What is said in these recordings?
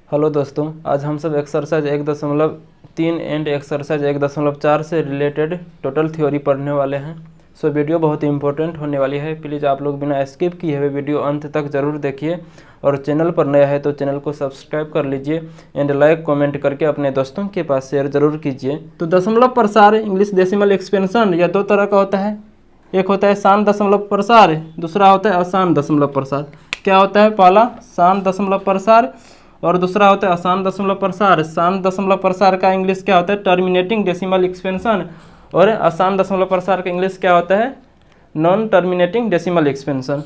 Hello दोस्तों, आज हम सब एक्सरसाइज 1.3 एंड एक्सरसाइज 1.4 से रिलेटेड टोटल थ्योरी पढ़ने वाले हैं। सो वीडियो बहुत ही इंपॉर्टेंट होने वाली है। प्लीज़ आप लोग बिना स्किप किए हुए वीडियो अंत तक ज़रूर देखिए और चैनल पर नया है तो चैनल को सब्सक्राइब कर लीजिए एंड लाइक कमेंट करके अपने दोस्तों के पास शेयर ज़रूर कीजिए। तो दशमलव प्रसार इंग्लिश डेसिमल एक्सपेंशन यह दो तरह का होता है। एक होता है शांत दशमलव प्रसार, दूसरा होता है अशांत दशमलव प्रसार। क्या होता है? पहला शांत दशमलव प्रसार और दूसरा होता है अशांत दशमलव प्रसार। शांत दशमलव प्रसार का इंग्लिश क्या होता है? Terminating decimal expansion. और अशांत दशमलव प्रसार का इंग्लिश क्या होता है? Non terminating decimal expansion.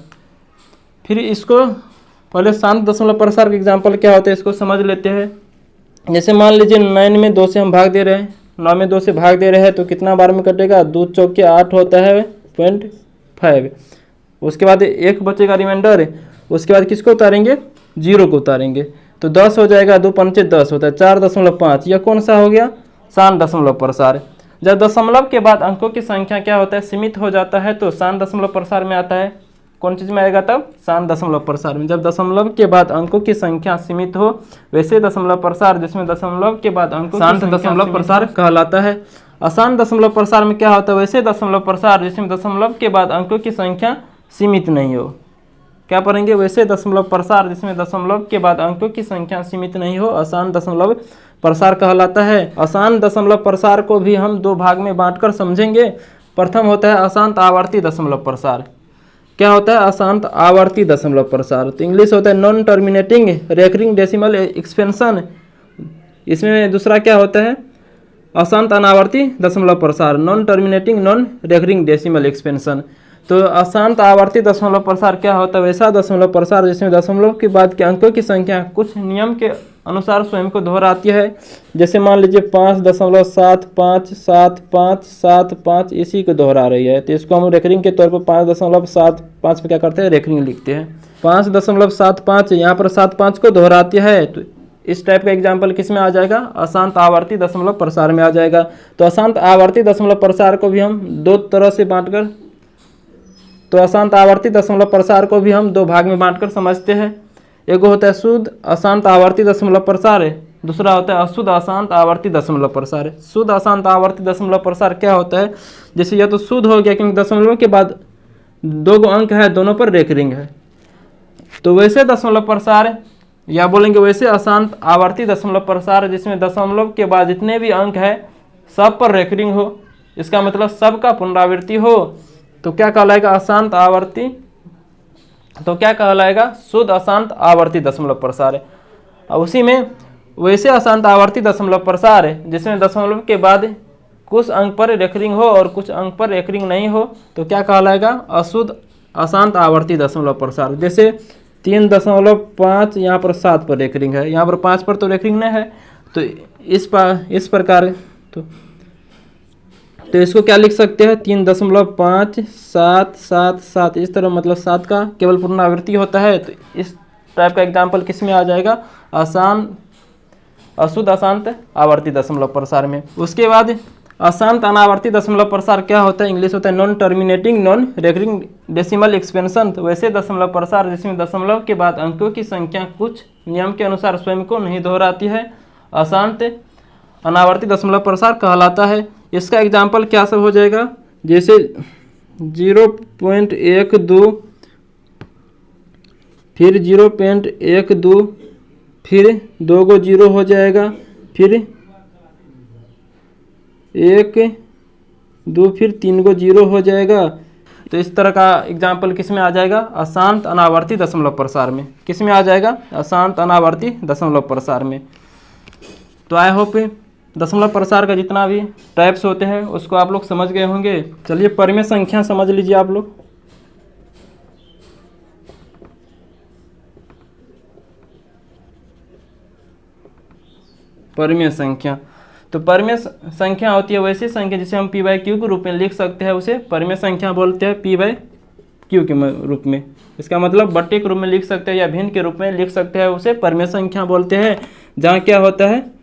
फिर इसको पहले शांत दशमलव प्रसार का एग्जाम्पल क्या होता है इसको समझ लेते हैं। जैसे मान लीजिए 9 में 2 से हम भाग दे रहे हैं, 9 में 2 से भाग दे रहे हैं तो कितना बार में कटेगा? 2 चौके 8 होता है 0.5। उसके बाद एक बचेगा रिमाइंडर। उसके बाद किसको उतारेंगे? 0 को उतारेंगे तो 10 हो जाएगा। 2 पंचे 10 होता है 4.5। यह कौन सा हो गया? शांत दशमलव प्रसार। जब दशमलव के बाद अंकों की संख्या क्या होता है? सीमित हो जाता है तो शांत दशमलव प्रसार में आता है। कौन चीज़ में आएगा तब? शांत दशमलव प्रसार में। जब दशमलव के बाद अंकों की संख्या सीमित हो वैसे दशमलव प्रसार जिसमें दशमलव के बाद अंकों शांत दशमलव प्रसार कहलाता है। अशांत दशमलव प्रसार में क्या होता है? वैसे दशमलव प्रसार जिसमें दशमलव के बाद अंकों की संख्या सीमित नहीं हो। क्या पढ़ेंगे? वैसे दशमलव प्रसार जिसमें दशमलव के बाद अंकों की संख्या सीमित नहीं हो अशांत दशमलव प्रसार कहलाता है। अशांत दशमलव प्रसार को भी हम 2 भाग में बांटकर समझेंगे। प्रथम होता है अशांत आवर्ती दशमलव प्रसार। क्या होता है? अशांत आवर्ती दशमलव प्रसार। तो इंग्लिश होता है non terminating recurring decimal expansion. इसमें दूसरा क्या होता है? अशांत अनावर्ती दशमलव प्रसार, non terminating non recurring decimal expansion. तो अशांत आवर्ती दशमलव प्रसार क्या होता है? वैसा दशमलव प्रसार जिसमें दशमलव के बाद के अंकों की संख्या कुछ नियम के अनुसार स्वयं को दोहराती है। जैसे मान लीजिए 5.757575 इसी को दोहरा रही है तो इसको हम रेकरिंग के तौर पर 5.75 पे क्या करते हैं? रेकरिंग लिखते हैं। 5.75 यहाँ पर 75 को दोहराती है तो इस टाइप का एग्जाम्पल किस में आ जाएगा? अशांत आवर्ती दशमलव प्रसार में आ जाएगा। तो अशांत आवर्ती दशमलव प्रसार को भी हम 2 तरह से बांटकर अशांत आवर्ती दशमलव प्रसार को भी हम 2 भाग में बांटकर समझते हैं। एक होता है शुद्ध अशांत आवर्ती दशमलव प्रसार है, दूसरा होता है अशुद्ध अशांत आवर्ती दशमलव प्रसार है। शुद्ध अशांत आवर्ती दशमलव प्रसार क्या होता है? जैसे यह तो शुद्ध हो गया क्योंकि दशमलव के बाद 2 अंक है, दोनों पर रेकरिंग है। तो वैसे दशमलव प्रसार या बोलेंगे वैसे अशांत आवर्ती दशमलव प्रसार जिसमें दशमलव के बाद जितने भी अंक है सब पर रेकरिंग हो, इसका मतलब सबका पुनरावृत्ति हो तो क्या कहलाएगा? अशांत आवर्ती। तो क्या कहलाएगा? शुद्ध अशांत आवर्ती दशमलव प्रसार है। और उसी में वैसे अशांत आवर्ती दशमलव प्रसार है जिसमें दशमलव के बाद कुछ अंक पर रेकरिंग हो और कुछ अंक पर रेकरिंग नहीं हो तो क्या कहलाएगा? अशुद्ध अशांत आवर्ती दशमलव प्रसार। जैसे 3.5 यहाँ पर 7 पर रेकरिंग है, यहाँ पर 5 पर तो रेकरिंग नहीं है तो इस प्रकार तो इसको क्या लिख सकते हैं? 3.5777 इस तरह, मतलब 7 का केवल पुनरावृत्ति होता है तो इस टाइप का एग्जाम्पल किस में आ जाएगा? अशुद्ध अशांत आवर्ती दशमलव प्रसार में। उसके बाद अशांत अनावर्ती दशमलव प्रसार क्या होता है? इंग्लिश होता है non terminating non recurring decimal expansion. तो वैसे दशमलव प्रसार जिसमें दशमलव के बाद अंकों की संख्या कुछ नियम के अनुसार स्वयं को नहीं दोहराती है अशांत अनावर्ती दशमलव प्रसार कहलाता है। इसका एग्जाम्पल क्या सब हो जाएगा? जैसे 0.12 फिर 0.12 फिर 2 को 0 हो जाएगा, फिर 1 2 फिर 3 को 0 हो जाएगा। तो इस तरह का एग्जाम्पल किस में आ जाएगा? अशांत अनावर्ती दशमलव प्रसार में। किस में आ जाएगा? अशांत अनावर्ती दशमलव प्रसार में। तो आई होप दशमलव प्रसार का जितना भी टाइप्स होते हैं उसको आप लोग समझ गए होंगे। चलिए परिमेय संख्या समझ लीजिए आप लोग। परिमेय संख्या, तो परिमेय संख्या होती है वैसी संख्या जिसे हम p/q के रूप में लिख सकते हैं, उसे परिमेय संख्या बोलते हैं। p/q के रूप में, इसका मतलब बट्टे के रूप में लिख सकते हैं या भिन्न के रूप में लिख सकते हैं, उसे परिमेय संख्या बोलते हैं। जहाँ क्या होता है?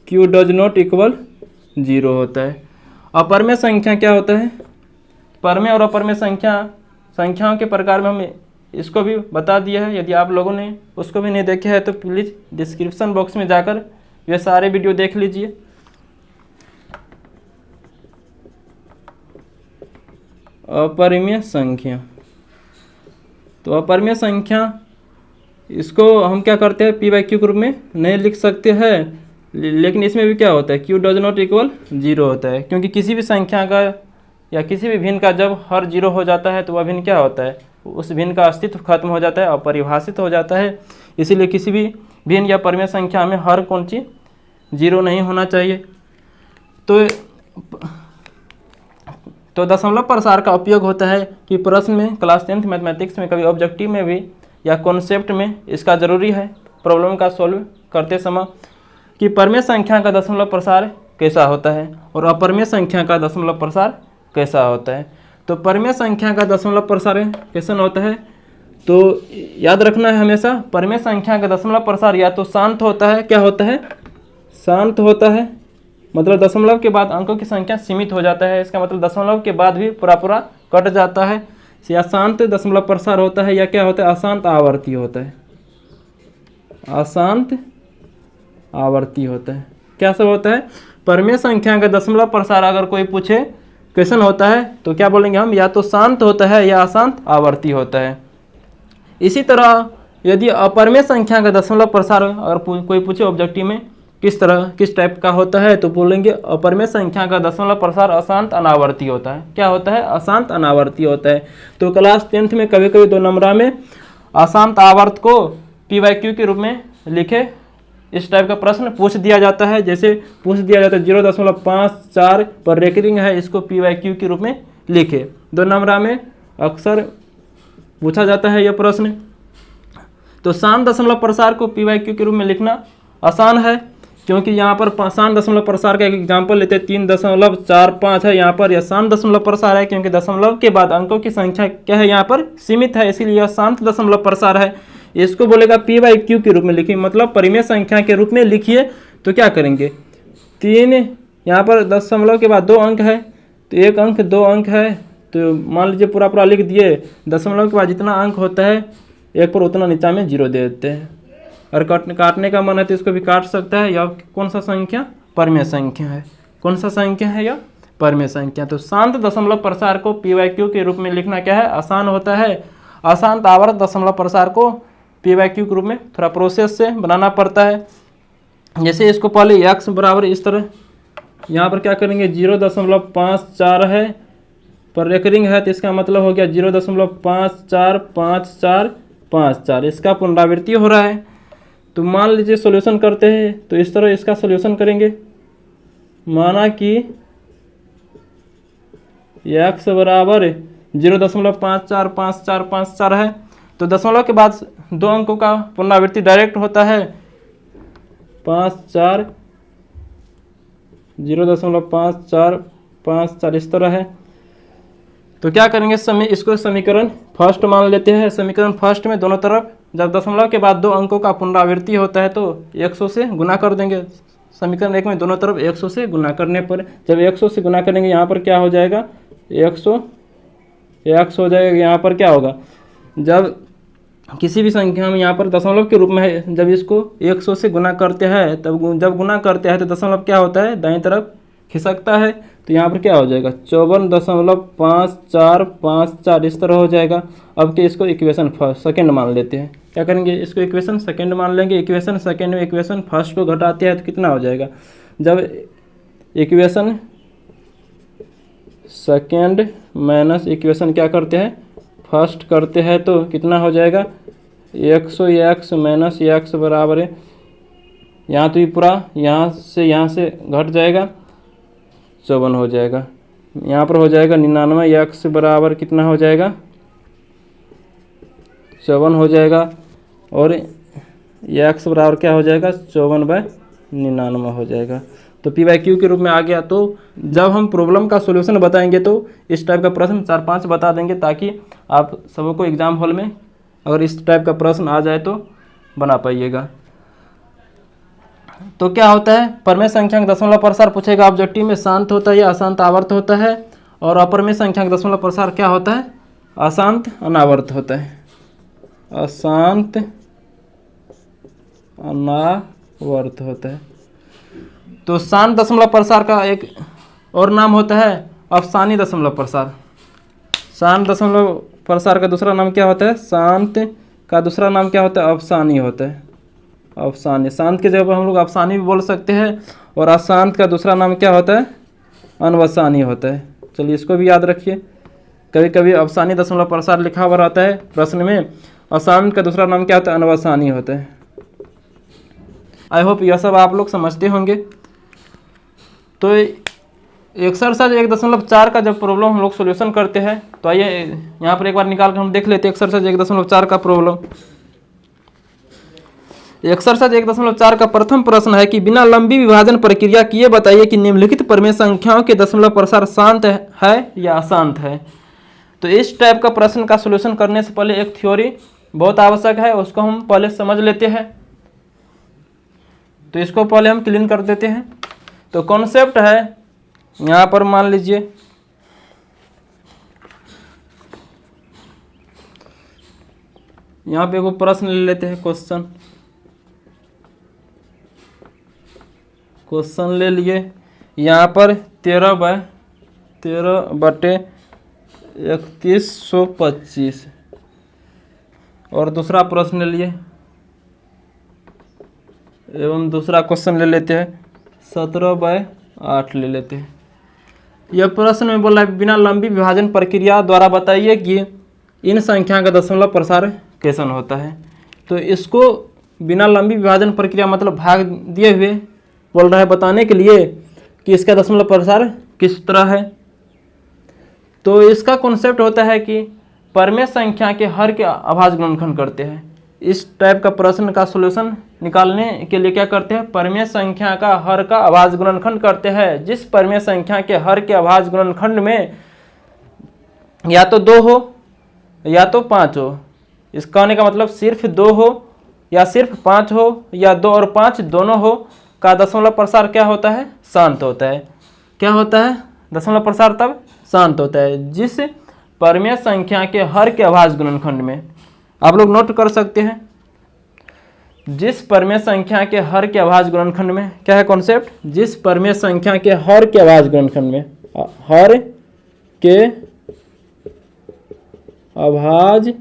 q डज नॉट इक्वल 0 होता है। अपरिमेय संख्या क्या होता है? परिमेय और अपरिमेय संख्याओं के प्रकार में हम इसको भी बता दिया है। यदि आप लोगों ने उसको भी नहीं देखे है तो प्लीज़ डिस्क्रिप्शन बॉक्स में जाकर ये सारे वीडियो देख लीजिए। अपरिमेय संख्या, तो अपरिमेय संख्या इसको हम क्या करते हैं, p/q के रूप में नहीं लिख सकते हैं, लेकिन इसमें भी क्या होता है, q डज नॉट इक्वल 0 होता है, क्योंकि किसी भी संख्या का या किसी भी भिन्न का जब हर 0 हो जाता है तो वह भिन्न क्या होता है, उस भिन्न का अस्तित्व खत्म हो जाता है, अपरिभाषित हो जाता है। इसीलिए किसी भी भिन्न या परिमेय संख्या में हर कौन चीज 0 नहीं होना चाहिए। तो दशमलव प्रसार का उपयोग होता है कि प्रश्न में क्लास 10th मैथमेटिक्स में कभी ऑब्जेक्टिव में भी या कॉन्सेप्ट में इसका ज़रूरी है प्रॉब्लम का सॉल्व करते समय कि परिमेय संख्या का दशमलव प्रसार कैसा होता है और अपरिमेय संख्या का दशमलव प्रसार कैसा होता है। तो परिमेय संख्या का दशमलव प्रसार कैसा होता है, तो याद रखना है हमेशा परिमेय संख्या का दशमलव प्रसार या तो शांत होता है, क्या होता है, शांत होता है, मतलब दशमलव के बाद अंकों की संख्या सीमित हो जाता है, इसका मतलब दशमलव के बाद भी पूरा कट जाता है, या शांत दशमलव प्रसार होता है, या क्या होता है, अशांत आवर्ती होता है, अशांत आवर्ती होता है। क्या सब होता है, परिमेय संख्या का दशमलव प्रसार अगर कोई पूछे क्वेश्चन होता है तो क्या बोलेंगे हम, या तो शांत होता है या अशांत आवर्ती होता है। इसी तरह यदि अपरिमेय संख्या का दशमलव प्रसार अगर कोई पूछे ऑब्जेक्टिव में किस टाइप का होता है, तो बोलेंगे अपरिमेय संख्या का दशमलव प्रसार अशांत अनावर्ती होता है। क्या होता है, अशांत अनावर्ती होता है। तो क्लास 10th में कभी कभी 2 नंबर में अशांत आवर्त को p/q के रूप में लिखे, इस टाइप का प्रश्न पूछ दिया जाता है। जैसे पूछ दिया जाता है 0.54 पर रेकरिंग है, इसको p/q के रूप में लिखे। 2 नंबर में अक्सर पूछा जाता है यह प्रश्न। तो शांत दशमलव प्रसार को p/q के रूप में लिखना आसान है, क्योंकि यहाँ पर शांत दशमलव प्रसार का एक एग्जाम्पल लेते हैं 3.45 है, यहाँ पर यह शांत दशमलव प्रसार है, क्योंकि दशमलव के बाद अंकों की संख्या क्या है, यहाँ पर सीमित है, इसीलिए यह शांत दशमलव प्रसार है। इसको बोलेगा p/q के रूप में लिखिए, मतलब परिमेय संख्या के रूप में लिखिए। तो क्या करेंगे, 3 यहाँ पर दशमलव के बाद 2 अंक है, तो 1 अंक 2 अंक है, तो मान लीजिए पूरा लिख दिए। दशमलव के बाद जितना अंक होता है 1 पर उतना नीचा में 0 दे देते हैं, और काटने का मन है तो इसको भी काट सकता है। या कौन सा संख्या, परिमेय संख्या है, कौन सा संख्या है, या परिमेय संख्या। तो शांत दशमलव प्रसार को p/q के रूप में लिखना क्या है, आसान होता है। अशांत आवर्त दशमलव प्रसार को p/q के रूप में थोड़ा प्रोसेस से बनाना पड़ता है। जैसे इसको पहले x बराबर इस तरह, यहाँ पर क्या करेंगे 0.54 है पर रेकरिंग है, तो इसका मतलब हो गया 0.545454, इसका पुनरावृत्ति हो रहा है। तो मान लीजिए सॉल्यूशन करते हैं, तो इस तरह इसका सॉल्यूशन करेंगे। माना कि x बराबर 0.545454 है, तो दशमलव के बाद 2 अंकों का पुनरावृत्ति डायरेक्ट होता है 54, 0.5454 इस तरह है। तो क्या करेंगे, इसको समीकरण फर्स्ट मान लेते हैं। समीकरण फर्स्ट में दोनों तरफ जब दशमलव के बाद 2 अंकों का पुनरावृत्ति होता है तो 100 से गुना कर देंगे। समीकरण 1 में दोनों तरफ 100 से गुना करने पर जब 100 से गुना करेंगे यहाँ पर क्या हो जाएगा, 100 x हो जाएगा। यहाँ पर क्या होगा, जब किसी भी संख्या में यहाँ पर दशमलव के रूप में है, जब इसको 100 से गुना करते हैं, तब जब गुना करते हैं तो दशमलव क्या होता है, दाईं तरफ खिसकता है। तो यहाँ पर क्या हो जाएगा 54.5454 इस तरह हो जाएगा। अब के इसको इक्वेशन सेकंड मान लेते हैं। क्या करेंगे, इसको इक्वेशन सेकंड मान लेंगे। इक्वेशन सेकंड में इक्वेशन फर्स्ट को घटाते हैं तो कितना हो जाएगा, जब इक्वेशन सेकंड माइनस इक्वेशन क्या करते हैं फर्स्ट करते हैं तो कितना हो जाएगा 100x माइनस x बराबर है, यहाँ तो ये पूरा यहाँ से घट जाएगा 54 हो जाएगा। यहाँ पर हो जाएगा 99x बराबर कितना हो जाएगा 54 हो जाएगा, और x बराबर क्या हो जाएगा 54/99 हो जाएगा। तो p/q के रूप में आ गया। तो जब हम प्रॉब्लम का सॉल्यूशन बताएंगे तो इस टाइप का प्रश्न 4-5 बता देंगे, ताकि आप सबको एग्जाम हॉल में अगर इस टाइप का प्रश्न आ जाए तो बना पाइएगा। तो क्या होता है, परिमेय संख्या का दशमलव प्रसार पूछेगा ऑब्जेक्टिव में, शांत होता है या अशांत आवर्त होता है, और अपरिमेय संख्या का दशमलव प्रसार क्या होता है, अशांत अनावर्त होता है। अशांत अनावर्त होता है। तो शांत दशमलव प्रसार का एक और नाम होता है अफसानी दशमलव प्रसार। शांत दशमलव प्रसार का दूसरा नाम क्या होता है? शांत का दूसरा नाम क्या होता है? अफसानी होता है। अफसानी, शांत की जगह पर हम लोग अफसानी भी बोल सकते हैं, और अशांत का दूसरा नाम क्या होता है? अनवसानी होता है। चलिए इसको भी याद रखिए। कभी कभी अफसानी दशमलव प्रसार लिखा हुआ रहता है प्रश्न में, अशांत का दूसरा नाम क्या होता है? अनवसानी होता है। आई होप यह सब आप लोग समझते होंगे। तो एक्सरसाइज 1.4 का जब प्रॉब्लम हम लोग सॉल्यूशन करते हैं, तो आइए यहाँ पर एक बार निकाल कर हम देख लेते हैं एक्सरसाइज 1.4 का प्रॉब्लम। एक्सरसाइज 1.4 का प्रथम प्रश्न है कि बिना लंबी विभाजन प्रक्रिया किए बताइए कि निम्नलिखित प्रमेय संख्याओं के दशमलव प्रसार शांत है या अशांत है। तो इस टाइप का प्रश्न का सॉल्यूशन करने से पहले एक थ्योरी बहुत आवश्यक है, उसको हम पहले समझ लेते हैं। तो इसको पहले हम क्लीन कर देते हैं। तो कॉन्सेप्ट है, यहाँ पर मान लीजिए यहाँ पे एगो प्रश्न ले लेते हैं। क्वेश्चन ले लिए। यहाँ पर 13/3125 और दूसरा प्रश्न ले लिए, एवं दूसरा क्वेश्चन ले लेते हैं 17/8 ले लेते हैं। यह प्रश्न में बोला है बिना लंबी विभाजन प्रक्रिया द्वारा बताइए कि इन संख्या का दशमलव प्रसार कैसन होता है। तो इसको बिना लंबी विभाजन प्रक्रिया मतलब भाग दिए हुए बोल रहा है बताने के लिए कि इसका दशमलव प्रसार किस तरह है। तो इसका कॉन्सेप्ट होता है कि परमेय संख्या के हर के अभाज्य गुणनखंड करते हैं। इस टाइप का प्रश्न का सॉल्यूशन निकालने के लिए क्या करते हैं? परमेय संख्या का हर का अभाज्य गुणनखंड करते हैं। जिस परमेय संख्या के हर के अभाज्य गुणनखंड में या तो 2 हो या तो 5 हो, इसका कहने का मतलब सिर्फ 2 हो या सिर्फ 5 हो या 2 और 5 दोनों हो, का दशमलव प्रसार क्या होता है? शांत होता है। क्या होता है? दशमलव प्रसार तब शांत होता है। जिस परमेय संख्या के हर के अभाज्य गुणनखंड में, आप लोग नोट कर सकते हैं, जिस परमेय संख्या के हर के अभाज्य गुणनखंड में क्या है कॉन्सेप्ट? जिस परमेय संख्या के हर के अभाज्य गुणनखंड में, हर के अभाज्य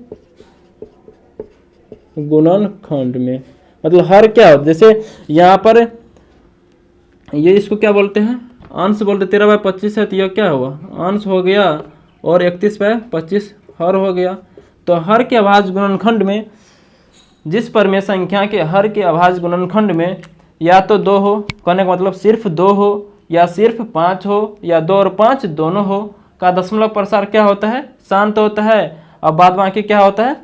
गुणनखंड में मतलब हर क्या हो, जैसे यहाँ पर ये इसको क्या बोलते हैं? अंश बोलते। 13/25 है तो यह क्या हुआ? अंश हो गया, और 31/25 हर हो गया। तो हर के अभाज्य गुणनखंड में, जिस परमेय संख्या के हर के अभाज्य गुणनखंड में या तो 2 हो, कहने का मतलब सिर्फ 2 हो या सिर्फ 5 हो या 2 और 5 दोनों हो, का दशमलव प्रसार क्या होता है? शांत होता है। अब बाद बाकी क्या होता है?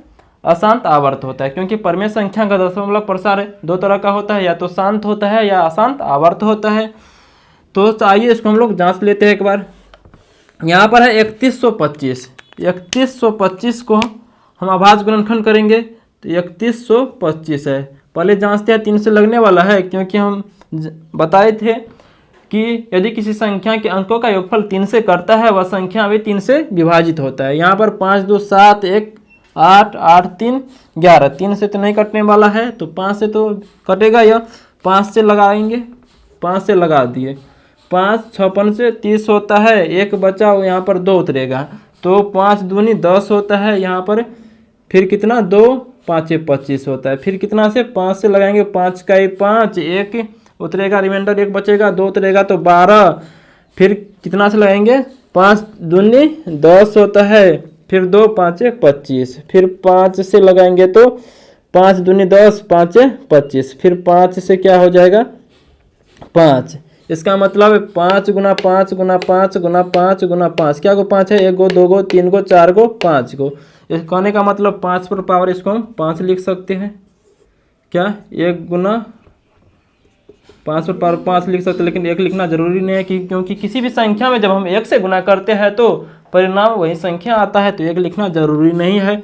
अशांत आवर्त होता है। क्योंकि परमेय संख्या का दशमलव प्रसार 2 तरह का होता है, या तो शांत होता है या अशांत आवर्त होता है। तो आइए इसको हम लोग जांच लेते हैं एक बार। यहाँ पर है 3125। 3125 को हम अभाज्य गुणनखंड करेंगे तो 3125 है। पहले जांचते हैं 3 से लगने वाला है, क्योंकि हम बताए थे कि यदि किसी संख्या के अंकों का योगफल 3 से करता है, वह संख्या भी 3 से विभाजित होता है। यहाँ पर 5 2 7 1 8 8 3 11, 3 से तो नहीं कटने वाला है, तो 5 से तो कटेगा। यह 5 से लगाएंगे, 5 से लगा दिए। 5 56 से 30 होता है, एक बचा यहाँ पर 2 उतरेगा, तो 5 दूनी 10 होता है। यहाँ पर फिर कितना? 2 5 25 होता है। फिर कितना से? 5 से लगाएंगे, 5 का 5, 1 उतरेगा, रिमाइंडर 1 बचेगा, 2 उतरेगा तो 12। फिर कितना से लगाएंगे? 5 दूनी 10 होता है, फिर 2 5 25, फिर 5 से लगाएंगे तो 5 दूनी 10, 5 25, फिर 5 से क्या हो जाएगा? 5। इसका मतलब 5 गुना 5 गुना 5 गुना 5 गुना 5, क्या को 5 है? 1 गो 2 गो 3 गो 4 गो 5 गो। इस कहने का मतलब 5 पर पावर इसको हम 5 लिख सकते हैं। क्या? 1 गुना 5 पर पावर 5 लिख सकते हैं, लेकिन 1 लिखना जरूरी नहीं है, क्योंकि किसी भी संख्या में जब हम 1 से गुना करते हैं तो परिणाम वही संख्या आता है, तो 1 लिखना जरूरी नहीं है।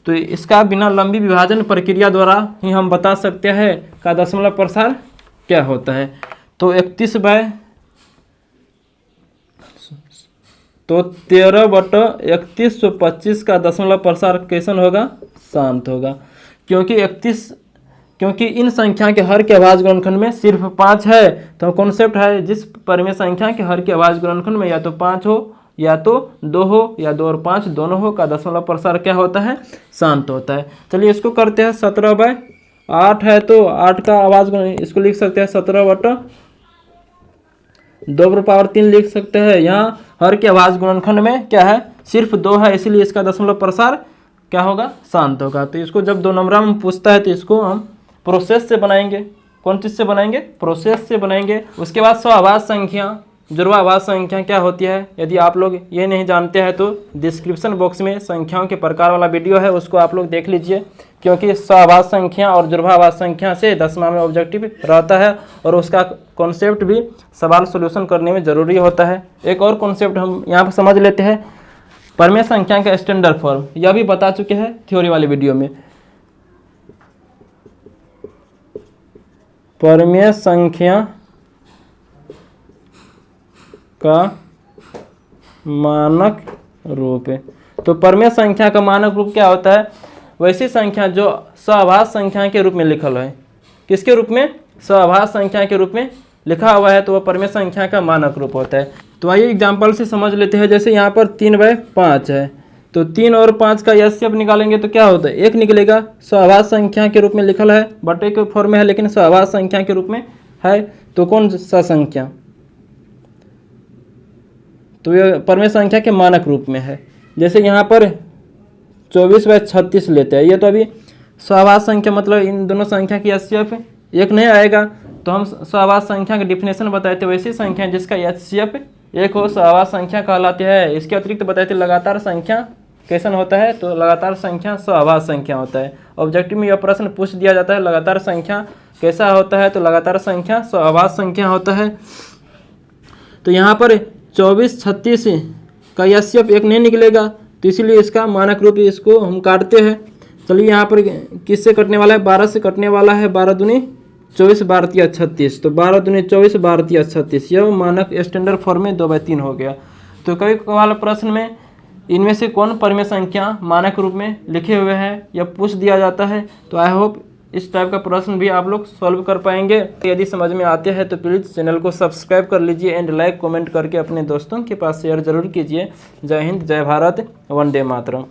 तो इसका बिना लंबी विभाजन प्रक्रिया द्वारा ही हम बता सकते हैं का दशमलव प्रसार क्या होता है। तो 13/3125 का दशमलव प्रसार कैसन होगा? शांत होगा, क्योंकि इन संख्या के हर के अभाज्य गुणनखंड में सिर्फ 5 है। तो कॉन्सेप्ट है जिस परिमेय संख्या के हर के अभाज्य गुणनखंड में या तो 5 हो या तो 2 हो या 2 और 5 दोनों हो का दशमलव प्रसार क्या होता है, शांत होता है। चलिए इसको करते हैं। 17/8 है तो 8 का अभाज्य गुण, इसको लिख सकते हैं 17/2 लिख सकते हैं। यहाँ हर के अभाज्य गुणनखंड में क्या है, सिर्फ 2 है, इसीलिए इसका दशमलव प्रसार क्या होगा, शांत होगा। तो इसको जब 2 नंबर में पूछता है तो इसको हम प्रोसेस से बनाएंगे। कौन चीज़ से बनाएंगे, प्रोसेस से बनाएंगे। उसके बाद स्वाभाज्य संख्या, जुड़वाभाज्य संख्या क्या होती है, यदि आप लोग ये नहीं जानते हैं तो डिस्क्रिप्शन बॉक्स में संख्याओं के प्रकार वाला वीडियो है, उसको आप लोग देख लीजिए, क्योंकि स्वाभाज्य संख्या और जुड़वाभाज्य संख्या से 10वां में ऑब्जेक्टिव रहता है और उसका कॉन्सेप्ट भी सवाल सोल्यूशन करने में ज़रूरी होता है। एक और कॉन्सेप्ट हम यहाँ पर समझ लेते हैं, परिमेय संख्या का स्टैंडर्ड फॉर्म, यह भी बता चुके हैं थ्योरी वाली वीडियो में। परिमेय संख्या का मानक रूप है। तो परिमेय संख्या का मानक रूप क्या होता है, वैसी संख्या जो स्वाभाज्य संख्या के रूप में लिखल है। किसके रूप में, स्वाभाज्य संख्या के रूप में लिखा हुआ है, तो वह परिमेय संख्या का मानक रूप होता है। तो आइए एग्जाम्पल से समझ लेते हैं। जैसे यहाँ पर 3/5 है, तो 3 और 5 का एचसीएफ निकालेंगे तो क्या होता है, 1 निकलेगा। स्वाभाज्य संख्या के रूप में लिखल है, बटे के फॉर्म में है, लेकिन स्वाभाज्य संख्या के रूप में है, तो कौन सा संख्या, तो यह परिमेय संख्या के मानक रूप में है। जैसे यहाँ पर 24/36 लेते हैं, ये तो अभी स्वाभाज्य संख्या, मतलब इन दोनों संख्या की एचसीएफ 1 नहीं आएगा, तो हम स्वाभाज्य संख्या का डिफिनेशन बताए थे, वैसी संख्या जिसका एचसीएफ 1 हो स्वाभाज्य संख्या कहलाती है। इसके अतिरिक्त बताए थे लगातार संख्या कैसन होता है, तो लगातार संख्या स्वाभाज्य संख्या होता है। ऑब्जेक्टिव में यह प्रश्न पूछ दिया जाता है, लगातार संख्या कैसा होता है, तो लगातार संख्या स्वाभाज्य संख्या होता है। तो यहाँ पर 24/36 का एचसीएफ 1 नहीं निकलेगा, तो इसीलिए इसका मानक रूप इसको हम काटते हैं। चलिए यहाँ पर किससे कटने वाला है, 12 से कटने वाला है। 12 दूनी 24, 12 36, तो 12 दूनी 24, 12 36, यह मानक स्टैंडर्ड फॉर्म में 2/3 हो गया। तो कभी कभार प्रश्न में इनमें से कौन परिमेय संख्या मानक रूप में लिखे हुए हैं यह पूछ दिया जाता है। तो आई होप इस टाइप का प्रश्न भी आप लोग सॉल्व कर पाएंगे। यदि समझ में आते हैं तो प्लीज़ चैनल को सब्सक्राइब कर लीजिए एंड लाइक कमेंट करके अपने दोस्तों के पास शेयर जरूर कीजिए। जय हिंद, जय भारत, वंदे मातरम।